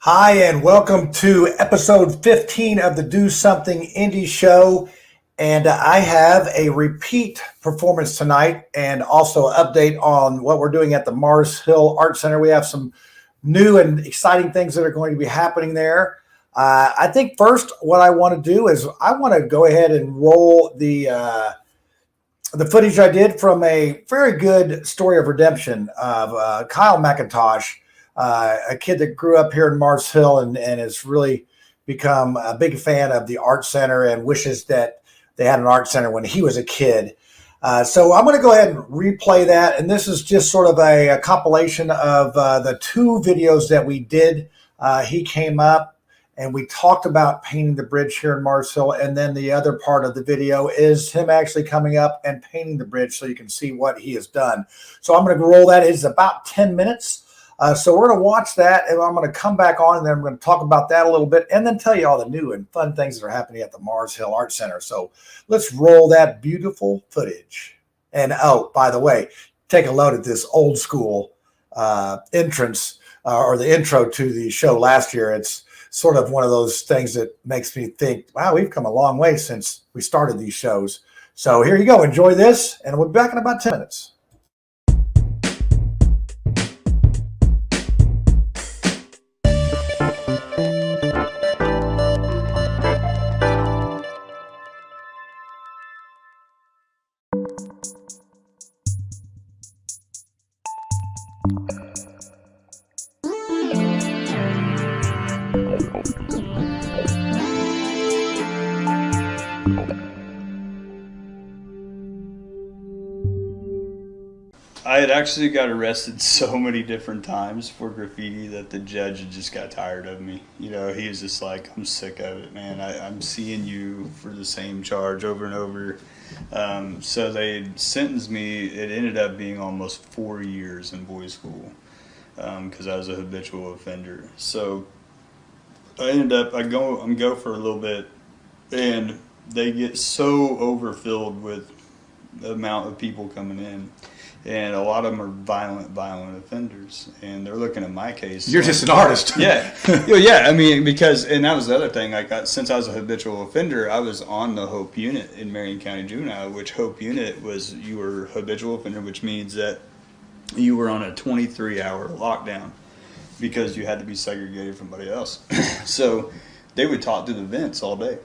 Hi, and welcome to episode 15 of the Do Something Indy show. And I have a repeat performance tonight and also an update on what we're doing at the Mars Hill Art Center. We have some new and exciting things that are going to be happening there. I think first, what I want to do is I want to go ahead and roll the footage I did from a very good story of redemption of Kyle McIntosh, a kid that grew up here in Mars Hill and has really become a big fan of the art center and wishes that they had an art center when he was a kid. So I'm going to go ahead and replay that. And this is just sort of a compilation of the two videos that we did. He came up and we talked about painting the bridge here in Mars Hill. And then the other part of the video is him actually coming up and painting the bridge so you can see what he has done. So I'm going to roll that. It's about 10 minutes. So we're going to watch that, and I'm going to come back on, and then I'm going to talk about that a little bit, and then tell you all the new and fun things that are happening at the Mars Hill Art Center. So let's roll that beautiful footage. And, oh, by the way, take a look at this old school entrance or the intro to the show last year. It's sort of one of those things that makes me think, wow, we've come a long way since we started these shows. So here you go. Enjoy this, and we'll be back in about 10 minutes. I had actually got arrested so many different times for graffiti that the judge just got tired of me. You know, he was just like, I'm sick of it, man. I'm seeing you for the same charge over and over. So they sentenced me. It ended up being almost 4 years in boys' school because I was a habitual offender. So I go for a little bit, and they get so overfilled with the amount of people coming in. And a lot of them are violent offenders, and they're looking at my case. You're just an artist. Yeah. Yeah, I mean, because, and that was the other thing, since I was a habitual offender, I was on the HOPE unit in Marion County Juvenile, which HOPE unit was, you were habitual offender, which means that you were on a 23-hour lockdown because you had to be segregated from everybody else. So they would talk through the vents all day,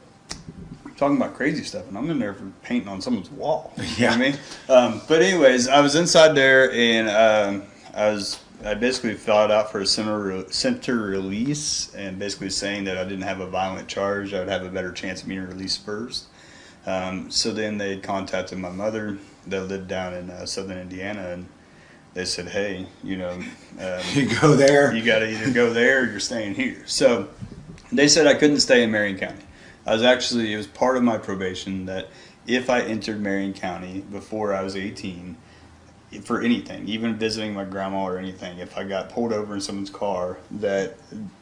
talking about crazy stuff, and I'm in there for painting on someone's wall. You know what I mean? But anyways, I was inside there, and I basically filled out for a center release, and basically saying that I didn't have a violent charge, I would have a better chance of being released first. So then they contacted my mother that lived down in southern Indiana, and they said, hey, you go there. You got to either go there or you're staying here. So they said I couldn't stay in Marion County. It was part of my probation that if I entered Marion County before I was 18, for anything, even visiting my grandma or anything, if I got pulled over in someone's car, that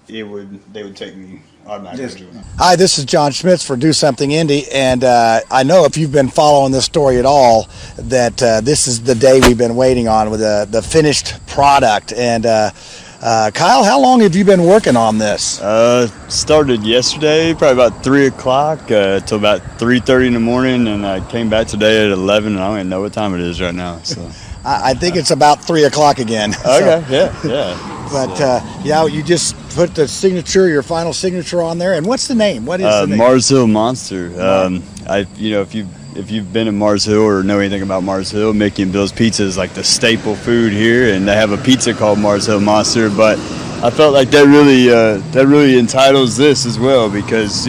they would take me automatically to juvenile. Hi, this is John Schmitz for Do Something Indy, and I know if you've been following this story at all, that this is the day we've been waiting on with the finished product. And Kyle, how long have you been working on this? Started yesterday, probably about 3 o'clock till about 3:30 in the morning, and I came back today at 11, and I don't even know what time it is right now. So I think it's about 3 o'clock again. Okay, so, yeah. But you just put the signature, your final signature on there. And what's the name? What is the name? Mars Hill Monster. If you've been to Mars Hill or know anything about Mars Hill, Mickey and Bill's Pizza is like the staple food here, and they have a pizza called Mars Hill Monster. But I felt like that really entitles this as well, because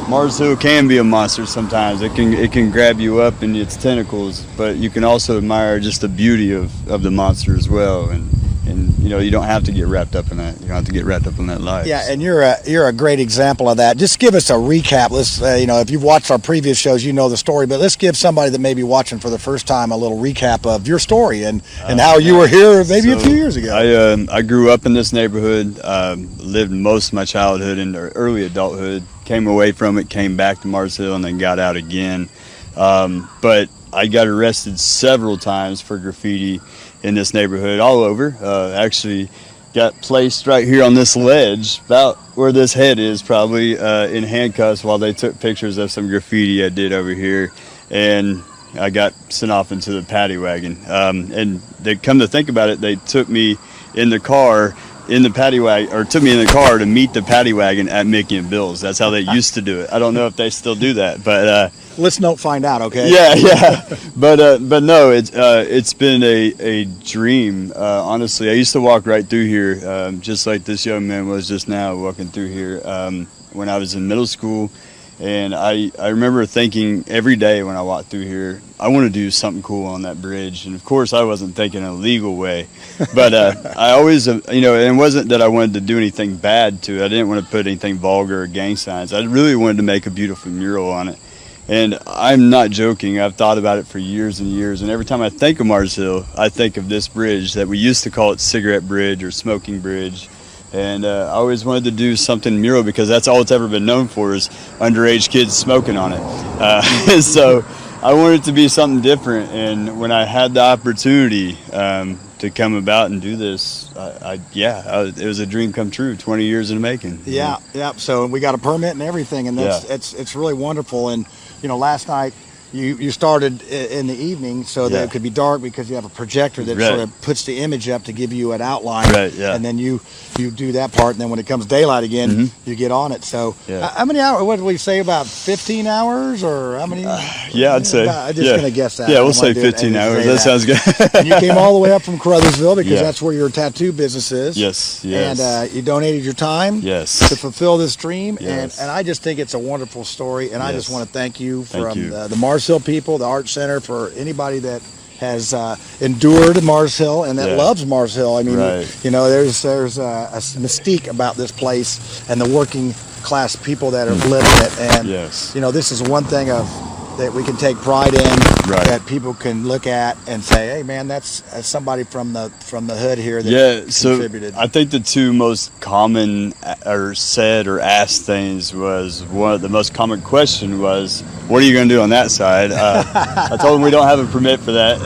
Mars Hill can be a monster sometimes. It can grab you up in its tentacles, but you can also admire just the beauty of the monster as well. And you don't have to get wrapped up in that. You don't have to get wrapped up in that life. Yeah, and you're a great example of that. Just give us a recap. Let's if you've watched our previous shows, you know the story, but let's give somebody that may be watching for the first time a little recap of your story and how you were here maybe a few years ago. I grew up in this neighborhood, lived most of my childhood and early adulthood, came away from it, came back to Mars Hill, and then got out again. But I got arrested several times for graffiti in this neighborhood, all over. Actually got placed right here on this ledge, about where this head is, probably in handcuffs while they took pictures of some graffiti I did over here, and I got sent off into the paddy wagon. And they come to think about it, they took me in the car in the paddy wagon, or took me in the car to meet the paddy wagon at Mickey and Bill's. That's how they used to do it. I don't know if they still do that, but let's not find out, okay? Yeah. But no, it's been a dream. Honestly, I used to walk right through here, just like this young man was just now walking through here when I was in middle school. And I remember thinking every day when I walked through here, I want to do something cool on that bridge. And of course, I wasn't thinking in a legal way, but I always, and it wasn't that I wanted to do anything bad to it. I didn't want to put anything vulgar or gang signs. I really wanted to make a beautiful mural on it. And I'm not joking. I've thought about it for years and years. And every time I think of Mars Hill, I think of this bridge that we used to call it Cigarette Bridge or Smoking Bridge. And I always wanted to do something mural because that's all it's ever been known for is underage kids smoking on it. So I wanted it to be something different. And when I had the opportunity to come about and do this, it was a dream come true. 20 years in the making. Yeah. So we got a permit and everything, and it's really wonderful. And last night you started in the evening so that it could be dark because you have a projector that sort of puts the image up to give you an outline. Right. Yeah. And then you do that part, and then when it comes daylight again, you get on it. So how many hours? What did we say, about 15 hours or how many? I'd say. I'm just gonna guess that. Yeah, we'll say 15 hours. That sounds good. And you came all the way up from Caruthersville because that's where your tattoo business is. Yes. And you donated your time. Yes. To fulfill this dream. Yes. And I just think it's a wonderful story. And I just want to thank you from you. The Mars Hill people, the Art Center, for anybody that has endured Mars Hill and that loves Mars Hill. I mean, there's a mystique about this place and the working class people that are living it. And this is one thing that we can take pride in, that people can look at and say, hey man, that's somebody from the hood here that contributed. I think the two most common or said or asked things was, one of the most common question was, what are you going to do on that side? I told them we don't have a permit for that.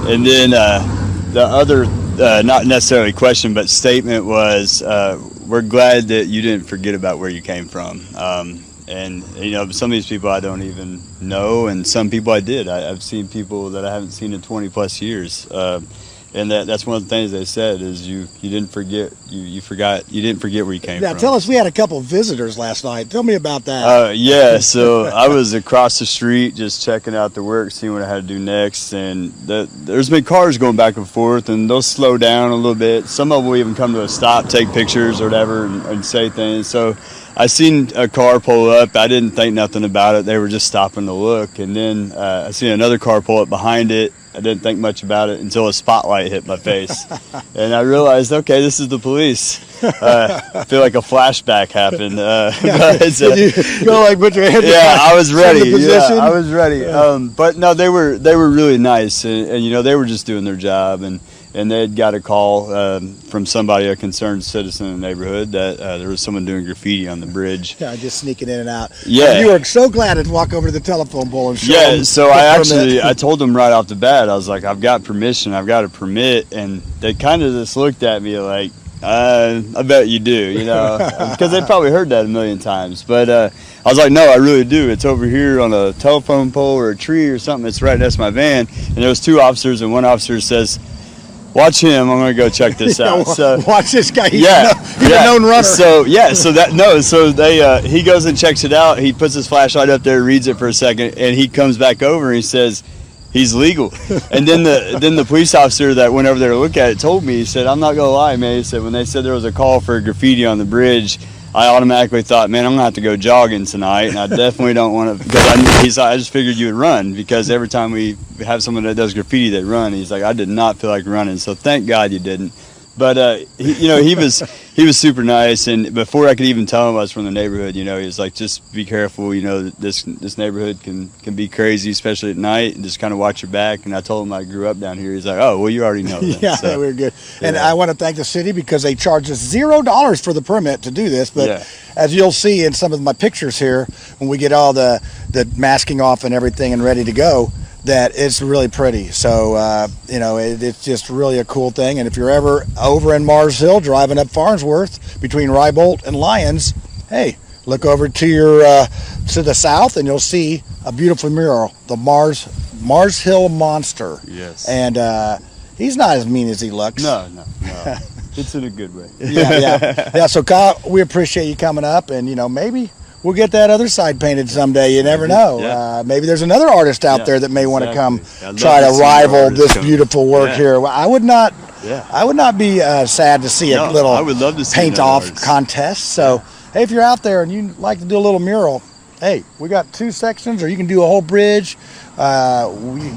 And then the other, not necessarily question, but statement was, we're glad that you didn't forget about where you came from. And some of these people I don't even know, and some people I did. I've seen people that I haven't seen in 20 plus years, and that's one of the things they said is you didn't forget you didn't forget where you came from. Now tell us, we had a couple of visitors last night. Tell me about that. So I was across the street just checking out the work, seeing what I had to do next, and there's been cars going back and forth, and they'll slow down a little bit. Some of them will even come to a stop, take pictures or whatever, and say things. So I seen a car pull up. I didn't think nothing about it. They were just stopping to look. And then I seen another car pull up behind it. I didn't think much about it until a spotlight hit my face. And I realized, okay, this is the police. I feel like a flashback happened. You go like put your head down. I was ready. Yeah, I was ready. But no, they were really nice. And they were just doing their job. And they had got a call from somebody, a concerned citizen in the neighborhood, that there was someone doing graffiti on the bridge. Yeah, just sneaking in and out. Yeah. And you were so glad to walk over to the telephone pole and show them. So I told them right off the bat, I was like, I've got permission, I've got a permit. And they kind of just looked at me like, I bet you do, because they probably heard that a million times. But I was like, no, I really do. It's over here on a telephone pole or a tree or something. It's right next to my van. And there was two officers, and one officer says, watch him. I'm gonna go check this out. So watch this guy. He's a known runner. So he goes and checks it out. He puts his flashlight up there, reads it for a second, and he comes back over and he says, he's legal. And then the police officer that went over there to look at it told me, he said, I'm not gonna lie, man. He said, when they said there was a call for graffiti on the bridge, I automatically thought, man, I'm gonna have to go jogging tonight, and I definitely don't want to, because I just figured you would run, because every time we have someone that does graffiti, they run. He's like, I did not feel like running, so thank God you didn't. But he was super nice, and before I could even tell him I was from the neighborhood, he was like, just be careful, this neighborhood can be crazy, especially at night, and just kind of watch your back. And I told him I grew up down here. He's like, oh, well, you already know that. Yeah, so, we're good. And I want to thank the city because they charge us $0 for the permit to do this. But as you'll see in some of my pictures here, when we get all the masking off and everything and ready to go, that it's really pretty. So, it's just really a cool thing. And if you're ever over in Mars Hill driving up Farnsworth between Rybolt and Lyons, hey, look over to your to the south and you'll see a beautiful mural, the Mars Hill Monster. Yes. And he's not as mean as he looks. No. It's in a good way. Yeah. So Kyle, we appreciate you coming up, and maybe we'll get that other side painted someday. You never know. Yeah. Maybe there's another artist out there that may want to come I'd try love to see rival more this artists beautiful work here. I would not. Yeah. I would not be sad to see a No, little I would love to see paint another off artist. contest. So, hey, if you're out there and you like to do a little mural, hey, we got 2 sections, or you can do a whole bridge.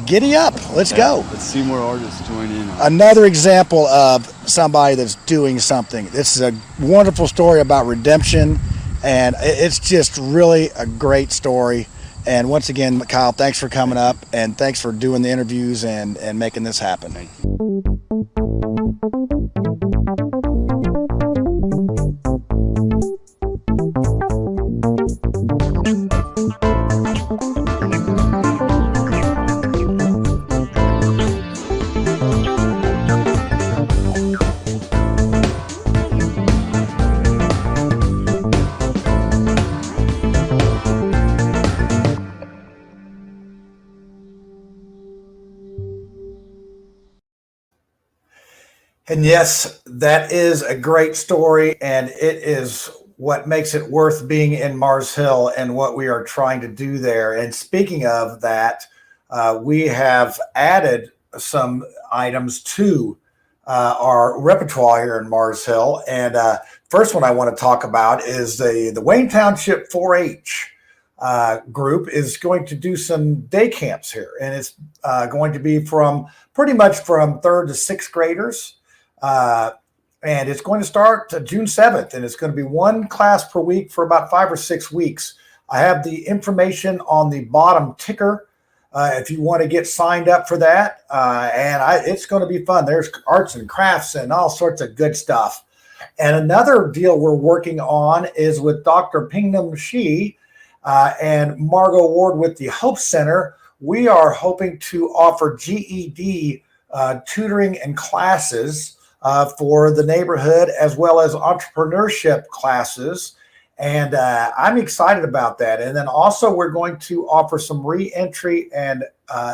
Giddy up. Let's go. Let's see more artists join in. Another example of somebody that's doing something. This is a wonderful story about redemption, and it's just really a great story. And once again, Kyle, thanks for coming up, and thanks for doing the interviews and making this happen. Thank you. And yes, that is a great story, and it is what makes it worth being in Mars Hill and what we are trying to do there. And speaking of that, we have added some items to our repertoire here in Mars Hill. And first one I want to talk about is the Wayne Township 4-H group is going to do some day camps here, and it's going to be from pretty much from 3rd to 6th graders. And it's going to start June 7th, and it's going to be 1 class per week for about 5 or 6 weeks. I have the information on the bottom ticker if you want to get signed up for that. It's going to be fun. There's arts and crafts and all sorts of good stuff. And another deal we're working on is with Dr. Pingnam Shi and Margot Ward with the Hope Center. We are hoping to offer GED tutoring and classes for the neighborhood, as well as entrepreneurship classes. And I'm excited about that. And then also we're going to offer some re-entry and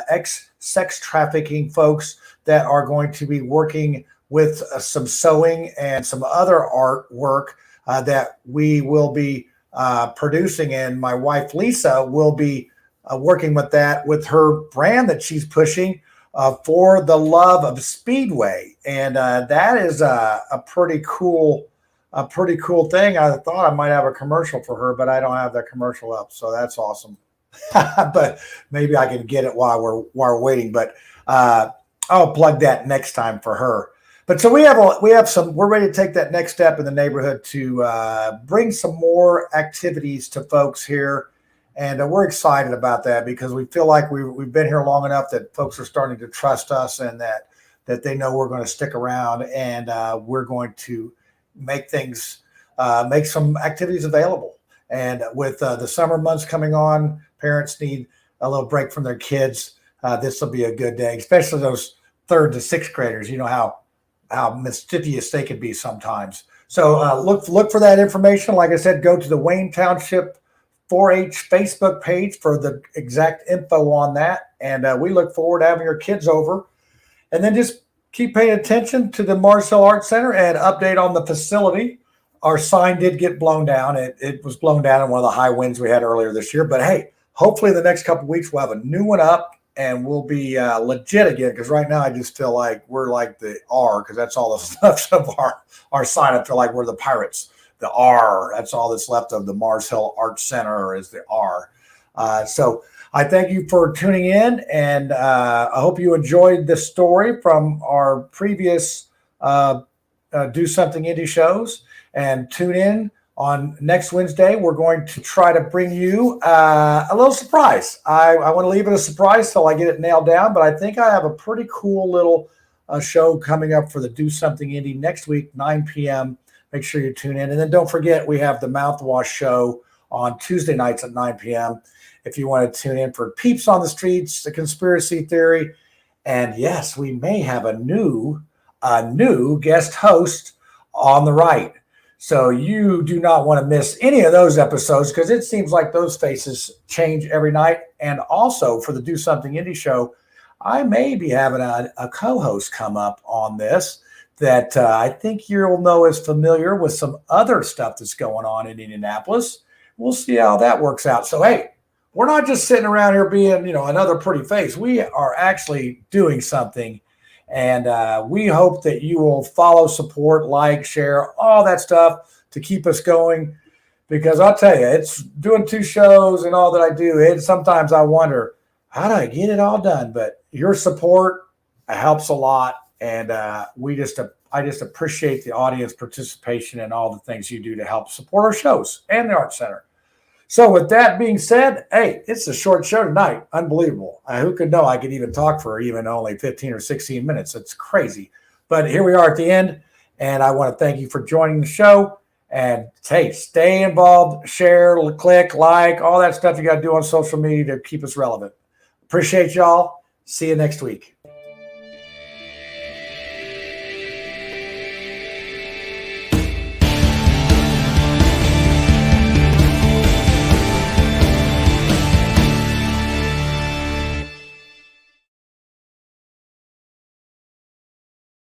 ex-sex trafficking folks that are going to be working with some sewing and some other artwork that we will be producing. And my wife, Lisa, will be working with that with her brand that she's pushing, For the Love of Speedway. And that is a pretty cool thing. I thought I might have a commercial for her, but I don't have that commercial up. So that's awesome. But maybe I can get it while we're waiting. But I'll plug that next time for her. But so we're ready to take that next step in the neighborhood to bring some more activities to folks here. And we're excited about that because we feel like we've been here long enough that folks are starting to trust us, and that they know we're going to stick around, and we're going to make some activities available. And with the summer months coming on, parents need a little break from their kids. This will be a good day, especially those 3rd to 6th graders. You know how mischievous they can be sometimes. So look for that information. Like I said, go to the Wayne Township 4-H Facebook page for the exact info on that. And we look forward to having your kids over. And then just keep paying attention to the Mars Hill Art Center and update on the facility. Our sign did get blown down. It was blown down in one of the high winds we had earlier this year. But hey, hopefully the next couple of weeks we'll have a new one up and we'll be legit again. Because right now I just feel like we're like the R, because that's all that's left of our sign. I feel like we're the Pirates. The R, that's all that's left of the Mars Hill Art Center is the R. So I thank you for tuning in, and I hope you enjoyed this story from our previous Do Something Indy shows. And tune in on next Wednesday. We're going to try to bring you a little surprise. I want to leave it a surprise till I get it nailed down, but I think I have a pretty cool little show coming up for the Do Something Indy next week, 9 p.m. Make sure you tune in. And then don't forget, we have the Mouthwash show on Tuesday nights at 9 p.m. If you want to tune in for Peeps on the Streets, the conspiracy theory. And yes, we may have a new guest host on the right. So you do not want to miss any of those episodes because it seems like those faces change every night. And also for the Do Something Indie show, I may be having a co-host come up on this that I think you'll know is familiar with some other stuff that's going on in Indianapolis. We'll see how that works out. So, hey, we're not just sitting around here being, another pretty face. We are actually doing something. And we hope that you will follow, support, like, share, all that stuff to keep us going. Because I'll tell you, it's doing 2 shows and all that I do. Sometimes I wonder, how do I get it all done? But your support helps a lot. And I just appreciate the audience participation and all the things you do to help support our shows and the Arts Center. So with that being said, hey, it's a short show tonight. Unbelievable. Who could know I could even talk for even only 15 or 16 minutes. It's crazy. But here we are at the end, and I want to thank you for joining the show. And, hey, stay involved, share, click, like, all that stuff you got to do on social media to keep us relevant. Appreciate y'all. See you next week.